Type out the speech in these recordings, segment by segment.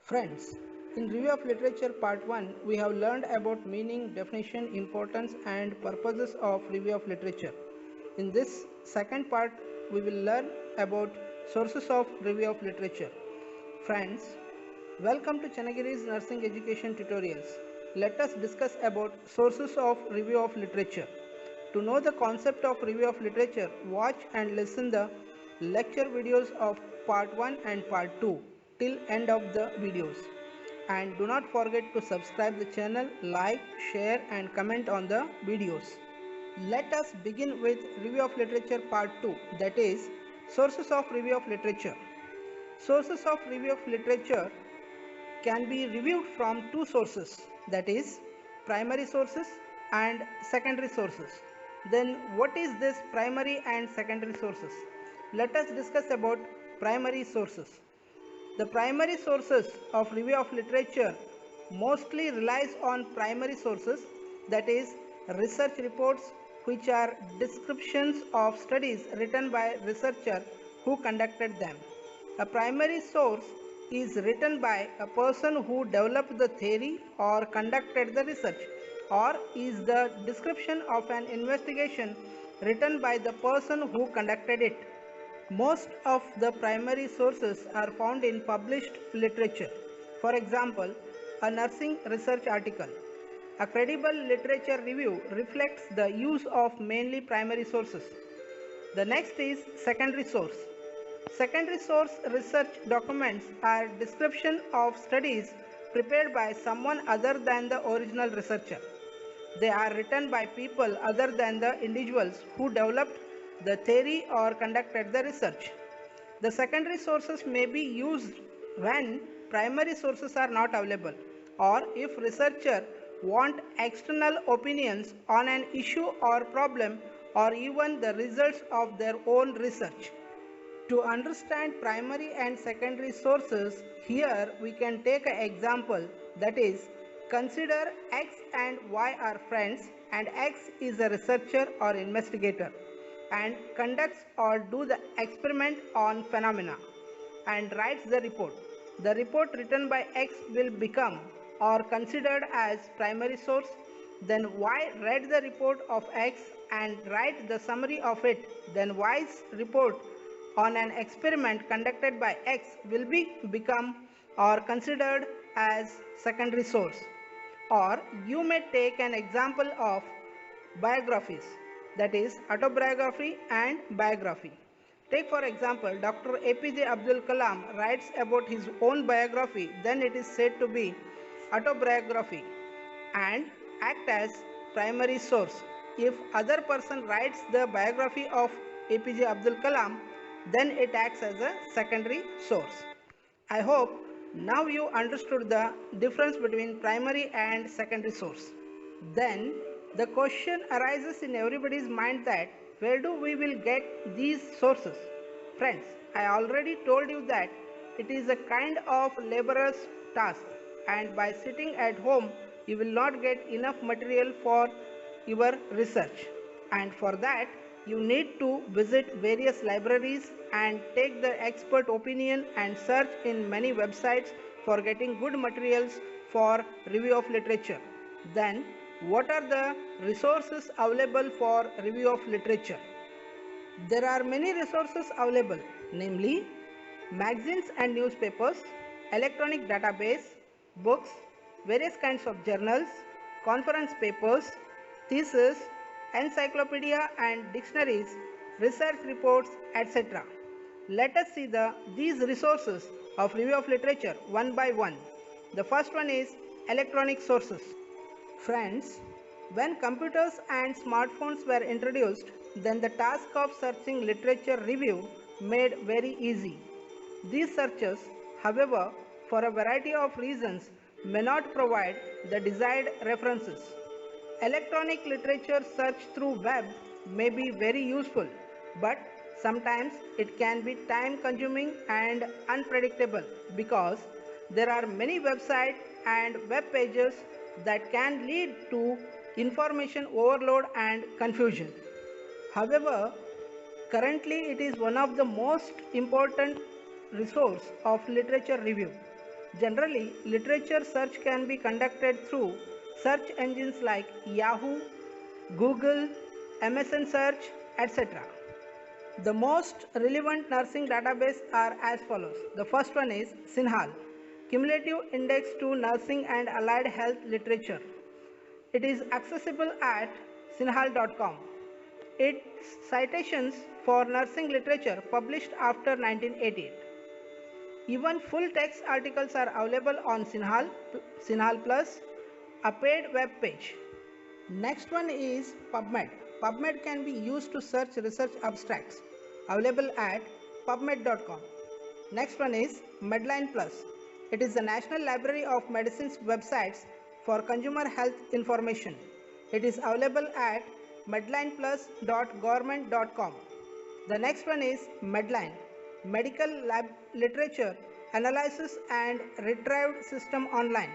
Friends, in Review of Literature Part 1, we have learned about meaning, definition, importance, and purposes of Review of Literature. In this second part, we will learn about sources of Review of Literature. Friends, welcome to Chanagiri's Nursing Education Tutorials. Let us discuss about sources of Review of Literature. To know the concept of Review of Literature, watch and listen the lecture videos of part 1 and part 2 till end of the videos. And do not forget to subscribe the channel, like, share and comment on the videos. Let us begin with Review of Literature part 2, that is sources of Review of Literature. Sources of Review of Literature can be reviewed from two sources, that is primary sources and secondary sources. Then what is this primary and secondary sources? Let us discuss about primary sources. The primary sources of review of literature mostly relies on primary sources, that is research reports, which are descriptions of studies written by researcher who conducted them. A primary source is written by a person who developed the theory or conducted the research, or is the description of an investigation written by the person who conducted it. Most of the primary sources are found in published literature. For example, a nursing research article. A credible literature review reflects the use of mainly primary sources. The next is secondary source. Secondary source research documents are description of studies prepared by someone other than the original researcher. They are written by people other than the individuals who developed the theory or conducted the research. The secondary sources may be used when primary sources are not available, or if researchers want external opinions on an issue or problem, or even the results of their own research. To understand primary and secondary sources, here we can take an example, that is, consider X and Y are friends and X is a researcher or investigator and conducts or do the experiment on phenomena and writes the report. The report written by X will become or considered as primary source. Then Y read the report of X and write the summary of it. Then Y's report on an experiment conducted by X will become or considered as secondary source. Or you may take an example of biographies, that is autobiography and biography. Take for example Dr. APJ Abdul Kalam writes about his own biography, then it is said to be autobiography and act as primary source. If other person writes the biography of APJ Abdul Kalam, then it acts as a secondary source. I hope now you understood the difference between primary and secondary source. Then the question arises in everybody's mind that where do we will get these sources? Friends, I already told you that it is a kind of laborious task, and by sitting at home you will not get enough material for your research, and for that you need to visit various libraries and take the expert opinion and search in many websites for getting good materials for review of literature. Then what are the resources available for review of literature? There are many resources available, namely magazines and newspapers, electronic database, books, various kinds of journals, conference papers, theses, encyclopedia and dictionaries, research reports, etc. Let us see these resources of review of literature one by one. The first one is electronic sources. Friends, when computers and smartphones were introduced, then the task of searching literature review made very easy. These searches, however, for a variety of reasons may not provide the desired references. Electronic literature search through web may be very useful, but sometimes it can be time consuming and unpredictable because there are many websites and web pages that can lead to information overload and confusion. However, currently it is one of the most important resource of literature review. Generally, literature search can be conducted through search engines like Yahoo, Google, MSN Search, etc. The most relevant nursing database are as follows. The first one is CINHAL, Cumulative Index to Nursing and Allied Health Literature. It is accessible at cinhal.com. Its citations for nursing literature published after 1988. Even full text articles are available on CINHAL Plus, a paid web page. Next one is PubMed. PubMed can be used to search research abstracts, available at pubmed.com. Next one is Medline Plus. It is the National Library of Medicine's websites for consumer health information. It is available at medlineplus.government.com. The next one is Medline, Medical Lab Literature Analysis and Retrieved System Online.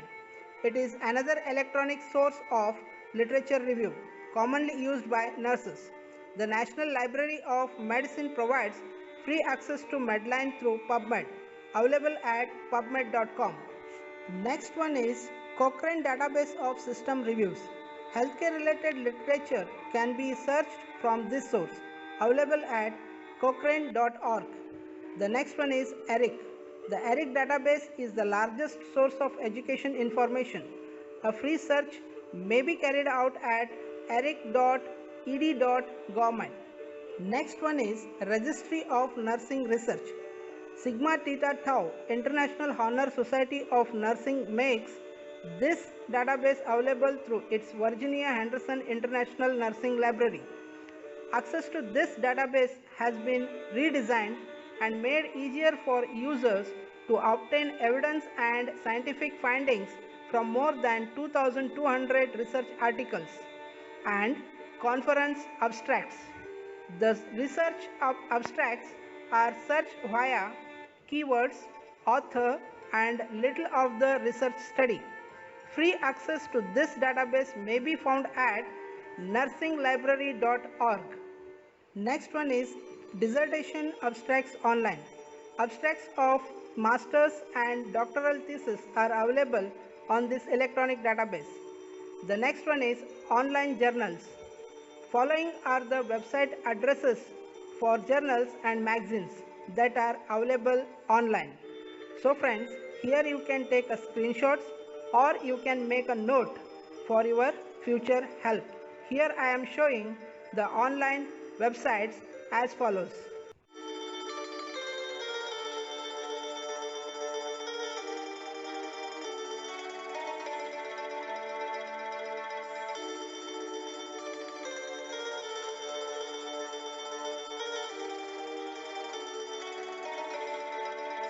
It is another electronic source of literature review, commonly used by nurses. The National Library of Medicine provides free access to Medline through PubMed, available at pubmed.com. Next one is Cochrane Database of System Reviews. Healthcare related literature can be searched from this source, available at cochrane.org. The next one is ERIC. The ERIC database is the largest source of education information. A free search may be carried out at eric.ed.government. Next one is Registry of Nursing Research. Sigma Theta Tau International Honor Society of Nursing makes this database available through its Virginia Henderson International Nursing Library. Access to this database has been redesigned and made easier for users to obtain evidence and scientific findings from more than 2,200 research articles and conference abstracts. The research abstracts are searched via keywords, author, and title of the research study. Free access to this database may be found at nursinglibrary.org. Next one is Dissertation Abstracts Online. Abstracts of master's and doctoral thesis are available on this electronic database. The next one is Online Journals. Following are the website addresses for journals and magazines that are available online. So friends, here you can take a screenshots or you can make a note for your future help. Here I am showing the online websites as follows.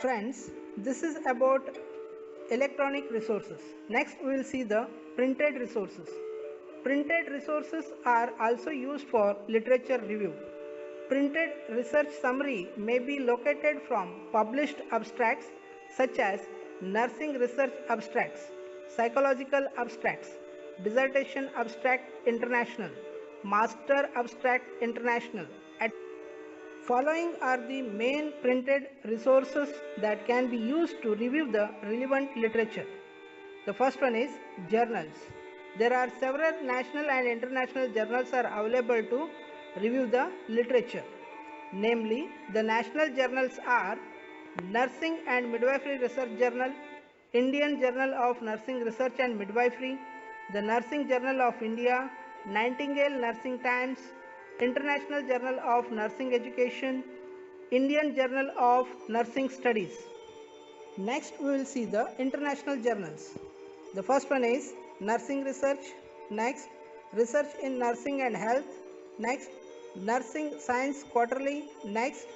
Friends, this is about electronic resources. Next we will see the printed resources. Printed resources are also used for literature review. Printed research summary may be located from published abstracts such as nursing research abstracts, psychological abstracts, dissertation abstract international, master abstract international. Following are the main printed resources that can be used to review the relevant literature. The first one is journals. There are several national and international journals are available to review the literature. Namely, the national journals are Nursing and Midwifery Research Journal, Indian Journal of Nursing Research and Midwifery, the Nursing Journal of India, Nightingale Nursing Times, International Journal of Nursing Education, Indian Journal of Nursing Studies. Next we will see the international journals. The first one is Nursing Research, next Research in Nursing and Health, next Nursing Science Quarterly, next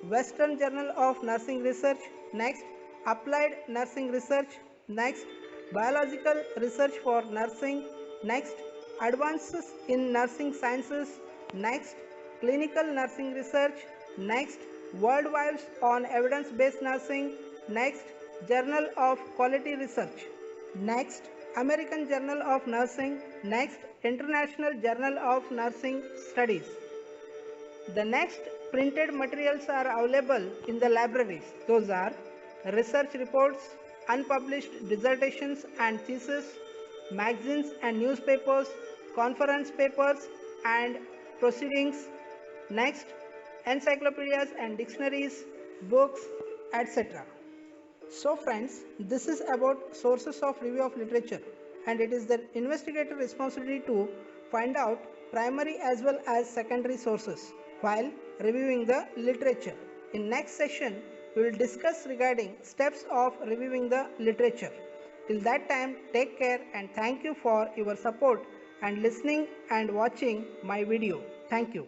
Western Journal of Nursing Research, next Applied Nursing Research, next Biological Research for Nursing, next Advances in Nursing Sciences, next Clinical Nursing Research, next Worldwide on Evidence-Based Nursing, next Journal of Quality Research, next American Journal of Nursing, next International Journal of Nursing Studies. The next printed materials are available in the libraries. Those are research reports, unpublished dissertations and theses, magazines and newspapers, conference papers and proceedings. Next, encyclopedias and dictionaries, books, etc. So friends, this is about sources of review of literature, and it is the investigator responsibility to find out primary as well as secondary sources while reviewing the literature. In next session, we will discuss regarding steps of reviewing the literature. Till that time, take care and thank you for your support and listening and watching my video. Thank you.